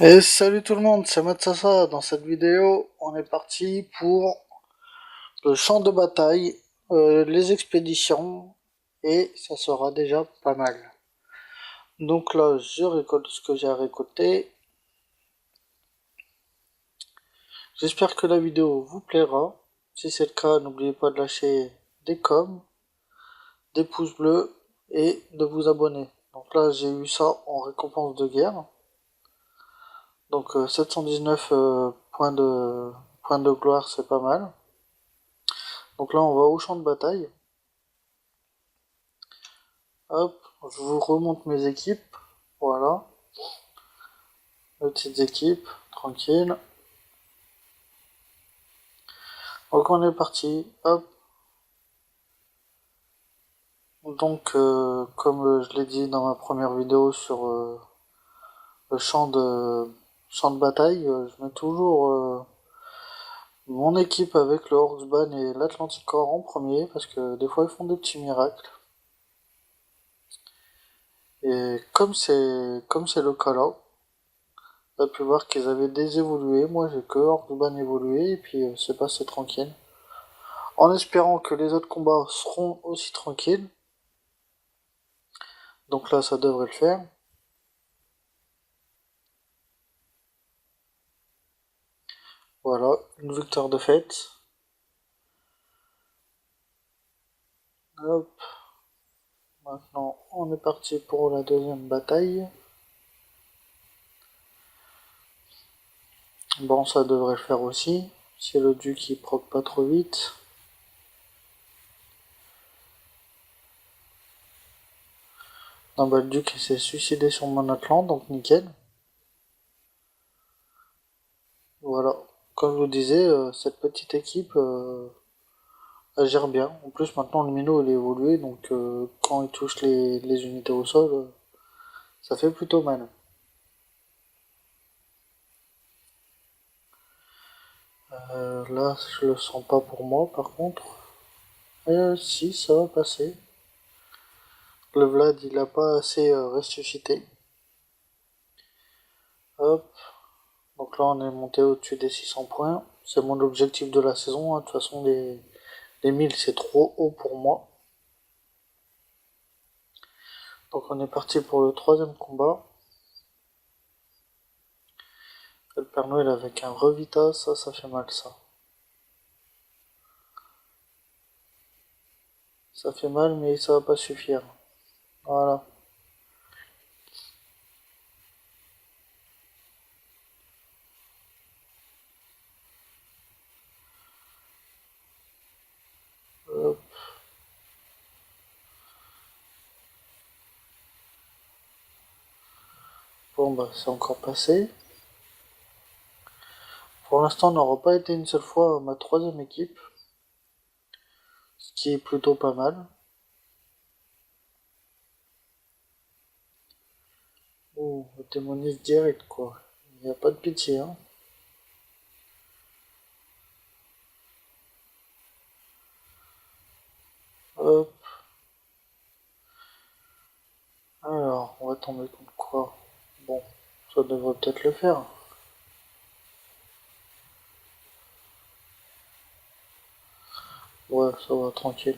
Et salut tout le monde, c'est Matsasa. Dans cette vidéo, on est parti pour le champ de bataille, les expéditions, et ça sera déjà pas mal. Donc là, je récolte ce que j'ai à récolter. J'espère que la vidéo vous plaira. Si c'est le cas, n'oubliez pas de lâcher des coms, des pouces bleus et de vous abonner. Donc là, j'ai eu ça en récompense de guerre. Donc 719 points de gloire, c'est pas mal. Donc là, on va au champ de bataille. Hop, je vous remonte mes équipes. Voilà, mes petites équipes, tranquille. Donc on est parti. Hop. Donc, comme je l'ai dit dans ma première vidéo sur le champ de bataille, je mets toujours mon équipe avec le Orksban et l'Atlanticor en premier parce que des fois ils font des petits miracles. Et comme c'est le cas là, on a pu voir qu'ils avaient désévolué. Moi j'ai que Orksban évolué et puis c'est passé tranquille. En espérant que les autres combats seront aussi tranquilles. Donc là, ça devrait le faire. Voilà, une victoire de fête. Hop, maintenant on est parti pour la deuxième bataille. Bon, ça devrait le faire aussi. Si le duc il proc pas trop vite. Non, bah le duc il s'est suicidé sur mon Atlant, donc nickel. Voilà, comme je vous disais, cette petite équipe elle gère bien. En plus, maintenant le minot il est évolué, donc quand il touche les unités au sol, ça fait plutôt mal. Là, je le sens pas pour moi, par contre. Si, ça va passer. Le Vlad, il a pas assez ressuscité. Hop. Donc là, on est monté au-dessus des 600 points. C'est mon objectif de la saison, hein. De toute façon, les 1000, c'est trop haut pour moi. Donc on est parti pour le troisième combat. Le Père Noël avec un Revita, ça fait mal, ça. Ça fait mal, mais ça va pas suffire. Voilà. Hop. Bon, bah, c'est encore passé. Pour l'instant, on n'aura pas été une seule fois ma troisième équipe. Ce qui est plutôt pas mal. Oh, le démoniste direct, quoi. Il n'y a pas de pitié, hein. Hop. Alors, on va tomber contre quoi? Bon, ça devrait peut-être le faire. Ouais, ça va, tranquille.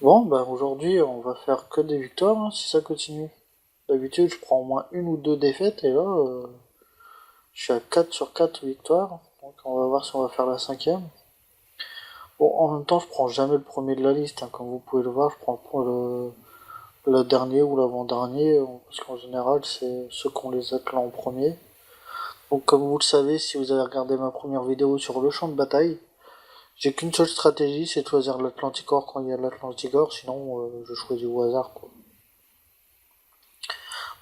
Bon, bah aujourd'hui, on va faire que des victoires, hein, si ça continue. D'habitude, je prends au moins une ou deux défaites, et là, je suis à 4 sur 4 victoires. Donc on va voir si on va faire la cinquième. Bon, en même temps, je prends jamais le premier de la liste, hein, comme vous pouvez le voir, je prends le dernier ou l'avant-dernier, parce qu'en général, c'est ceux qui ont les attelants en premier. Donc comme vous le savez, si vous avez regardé ma première vidéo sur le champ de bataille, j'ai qu'une seule stratégie, c'est de choisir l'Atlanticor quand il y a l'Atlanticor, sinon je choisis au hasard, quoi.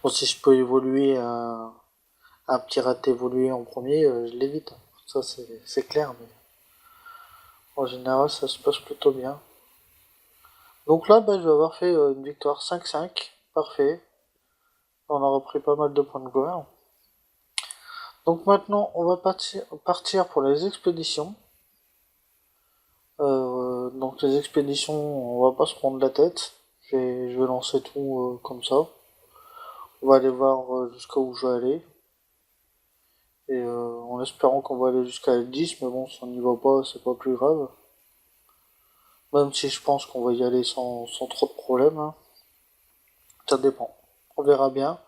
Bon, si je peux évoluer un pirate évolué en premier, je l'évite. Ça c'est clair, mais en général ça se passe plutôt bien. Donc là, bah, je vais avoir fait une victoire 5-5, parfait. On a repris pas mal de points de gloire. Donc maintenant, on va partir pour les expéditions. Donc les expéditions, on va pas se prendre la tête. Je vais lancer tout comme ça. On va aller voir jusqu'où je vais aller. Et en espérant qu'on va aller jusqu'à L10, mais bon, si on n'y va pas, c'est pas plus grave. Même si je pense qu'on va y aller sans trop de problèmes, hein. Ça dépend. On verra bien.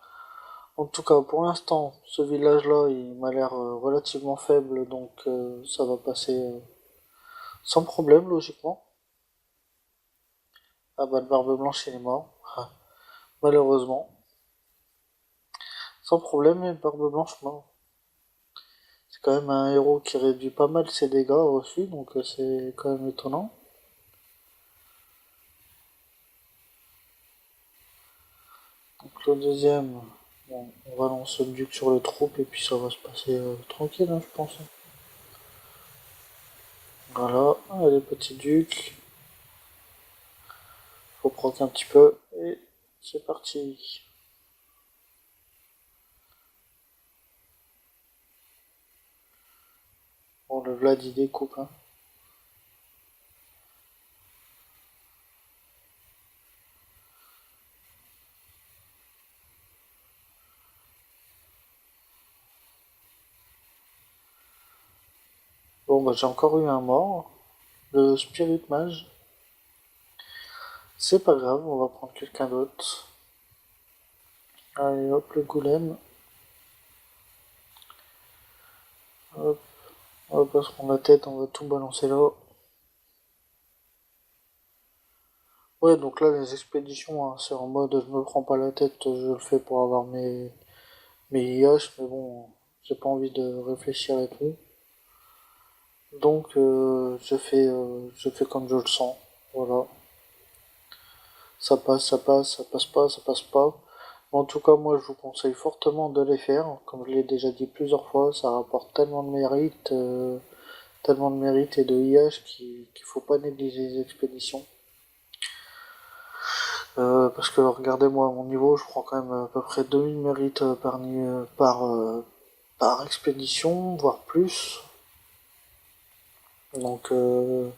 En tout cas, pour l'instant, ce village-là, il m'a l'air relativement faible, donc ça va passer sans problème, logiquement. Ah bah, le Barbe Blanche, il est mort. Ah, malheureusement. Sans problème, mais Barbe Blanche mort. C'est quand même un héros qui réduit pas mal ses dégâts aussi, donc c'est quand même étonnant. Donc le deuxième, bon, on va lancer le duc sur les troupes et puis ça va se passer tranquille, hein, je pense. Voilà, allez petit duc, faut proc un petit peu et c'est parti. Bon, le Vlad il découpe, hein. Bon bah j'ai encore eu un mort, le Spirit Mage. C'est pas grave, on va prendre quelqu'un d'autre. Allez hop, le Golem. Hop, on va pas se prendre la tête, on va tout balancer là. Ouais, donc là, les expéditions, hein, c'est en mode je me prends pas la tête, je le fais pour avoir mes IH, mais bon, j'ai pas envie de réfléchir et tout. Donc, je fais comme je le sens. Voilà. Ça passe, ça passe, ça passe pas, ça passe pas. En tout cas, moi, je vous conseille fortement de les faire. Comme je l'ai déjà dit plusieurs fois, ça rapporte tellement de mérite et de IH qu'il faut pas négliger les expéditions. Parce que regardez-moi mon niveau, je prends quand même à peu près 2000 mérites par expédition, voire plus. Donc je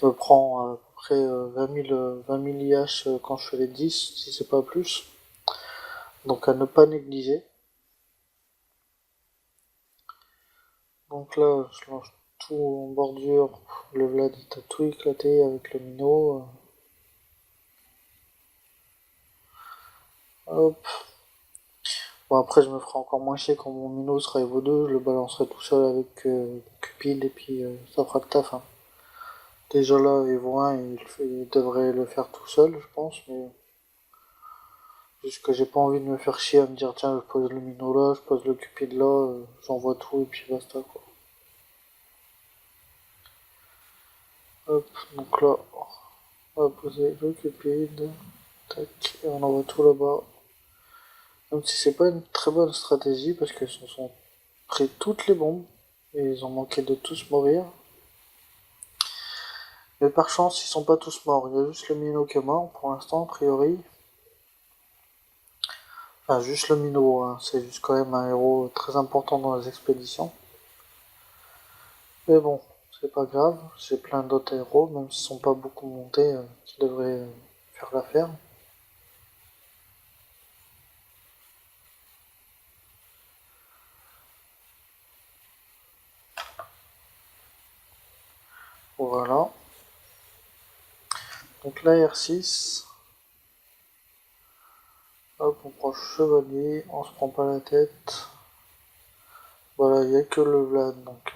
me prends à peu près 20 000 IH quand je fais les 10, si c'est pas plus. Donc à ne pas négliger. Donc là, je lance tout en bordure. Le Vlad il a tout éclaté avec le minot. Hop. Bon après je me ferai encore moins chier quand mon minot sera Evo 2, je le balancerai tout seul avec Cupid et puis ça fera le taf, hein. Déjà là, Evo 1, il devrait le faire tout seul, je pense, mais juste que j'ai pas envie de me faire chier à me dire tiens, je pose le minot là, je pose le Cupid là, j'envoie tout et puis basta quoi. Hop, donc là, on va poser le Cupid, tac, et on envoie tout là-bas. Même si c'est pas une très bonne stratégie parce qu'ils se sont pris toutes les bombes et ils ont manqué de tous mourir. Mais par chance, ils sont pas tous morts, il y a juste le minot qui est mort pour l'instant, a priori. Enfin, juste le minot, hein, c'est juste quand même un héros très important dans les expéditions. Mais bon, c'est pas grave, j'ai plein d'autres héros, même s'ils sont pas beaucoup montés, qui devraient faire l'affaire. Voilà. Donc là, R6. Hop, on prend chevalier, on se prend pas la tête. Voilà, il n'y a que le Vlad, donc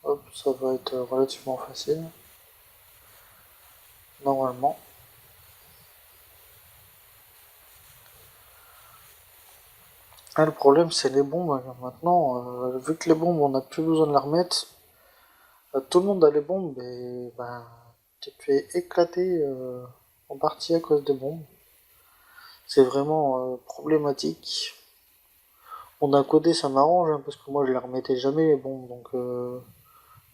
hop, ça va être relativement facile. Normalement. Ah, le problème, c'est les bombes. Maintenant, vu que les bombes, on n'a plus besoin de les remettre, tout le monde a les bombes, et ben, tu te fais éclater en partie à cause des bombes. C'est vraiment problématique. Bon, d'un côté, ça m'arrange, hein, parce que moi, je les remettais jamais les bombes, donc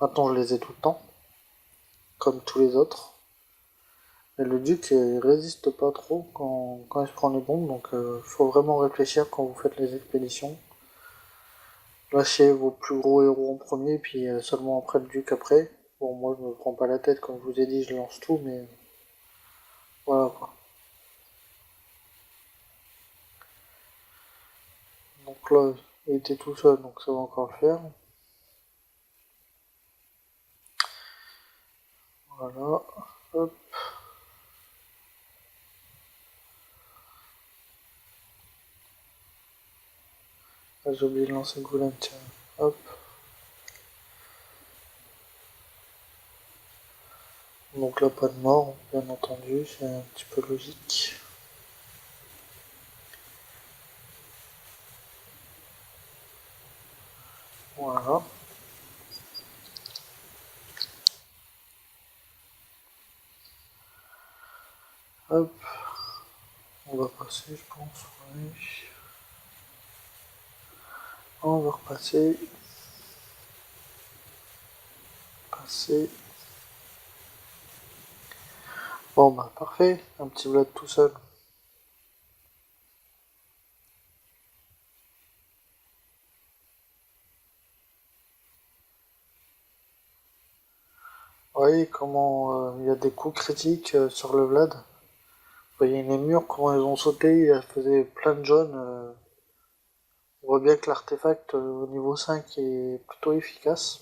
maintenant, je les ai tout le temps, comme tous les autres. Et le duc, il résiste pas trop quand il se prend les bombes, donc faut vraiment réfléchir quand vous faites les expéditions. Lâchez vos plus gros héros en premier, puis seulement après le duc après. Bon, moi je me prends pas la tête, comme je vous ai dit, je lance tout, mais voilà quoi. Donc là, il était tout seul, donc ça va encore le faire. Voilà. Hop. Ah, j'ai oublié de lancer le golem, tiens. Hop. Donc là, pas de mort, bien entendu, c'est un petit peu logique. Voilà. Hop. On va passer, je pense. Oui. On va repasser. Passer. Bon bah parfait, un petit Vlad tout seul. Vous voyez comment il y a des coups critiques sur le Vlad. Vous voyez les murs, comment ils ont sauté, il faisait plein de jaunes. On voit bien que l'artefact au niveau 5 est plutôt efficace.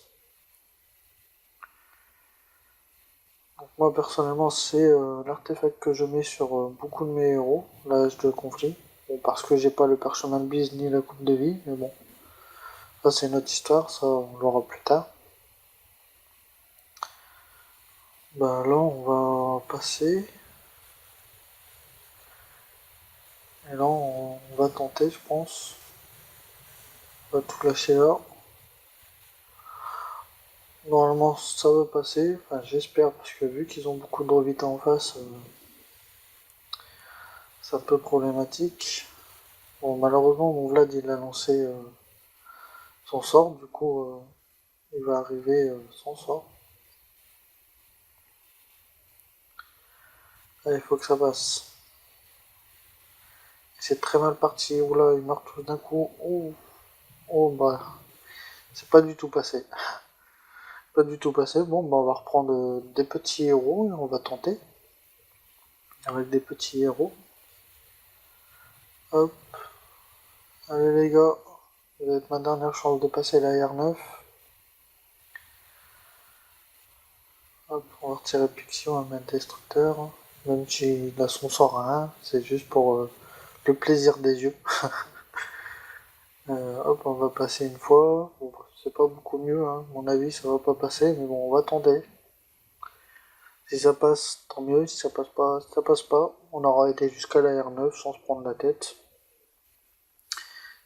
Donc moi personnellement c'est l'artefact que je mets sur beaucoup de mes héros, l'âge de conflit. Bon, parce que j'ai pas le Parchement Bise ni la coupe de vie, mais bon. Ça c'est notre histoire, ça on l'aura plus tard. Bah là on va passer. Et là on va tenter je pense. On va tout lâcher là. Normalement ça va passer, enfin j'espère parce que vu qu'ils ont beaucoup de Drovita en face, c'est un peu problématique. Bon malheureusement mon Vlad il a lancé son sort, du coup il va arriver son sort. Là, il faut que ça passe. C'est très mal parti, oula il meurt tout d'un coup. Oh, oh bah c'est pas du tout passé. Pas du tout passé. Bon bah on va reprendre des petits héros et on va tenter. Avec des petits héros. Hop. Allez les gars. Ça va être ma dernière chance de passer la R9. Hop, on va retirer Pixion à mettre Destructeur. Même s'il a son sort à 1, c'est juste pour le plaisir des yeux. Hop, on va passer une fois. Bon, c'est pas beaucoup mieux, hein. À mon avis, ça va pas passer, mais bon, on va tenter. Si ça passe, tant mieux. Si ça passe pas, ça passe pas. On aura été jusqu'à la R9 sans se prendre la tête.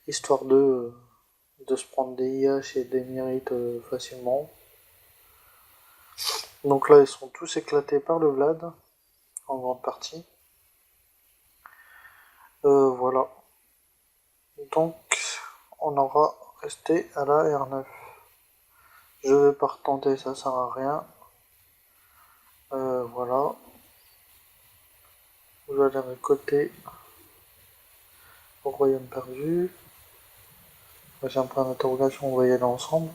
Histoire de se prendre des IH et des mérites facilement. Donc là, ils sont tous éclatés par le Vlad, en grande partie. Voilà. Donc, on aura resté à la R9. Je vais pas retenter, ça sert à rien. Voilà. Je vais aller récolter au royaume perdu. J'ai un point d'interrogation, on va y aller ensemble.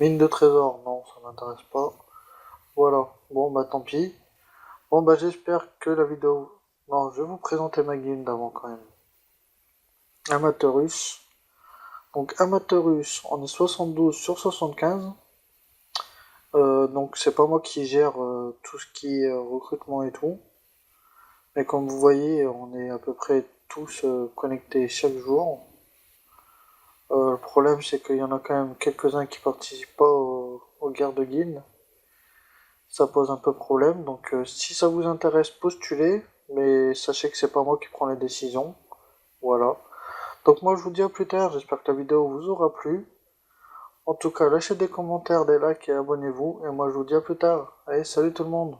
Mine de trésor, non, ça m'intéresse pas. Voilà, bon bah tant pis. Bon bah j'espère que la vidéo... Non, je vais vous présenter ma guilde avant quand même. Amateurus. Donc Amateurus, on est 72 sur 75. Donc c'est pas moi qui gère tout ce qui est recrutement et tout. Mais comme vous voyez, on est à peu près tous connectés chaque jour. Le problème c'est qu'il y en a quand même quelques-uns qui participent pas aux guerres de guilde. Ça pose un peu problème, donc si ça vous intéresse, postulez, mais sachez que c'est pas moi qui prends les décisions. Voilà. Donc moi je vous dis à plus tard, j'espère que la vidéo vous aura plu. En tout cas, lâchez des commentaires, des likes et abonnez-vous, et moi je vous dis à plus tard. Allez, salut tout le monde!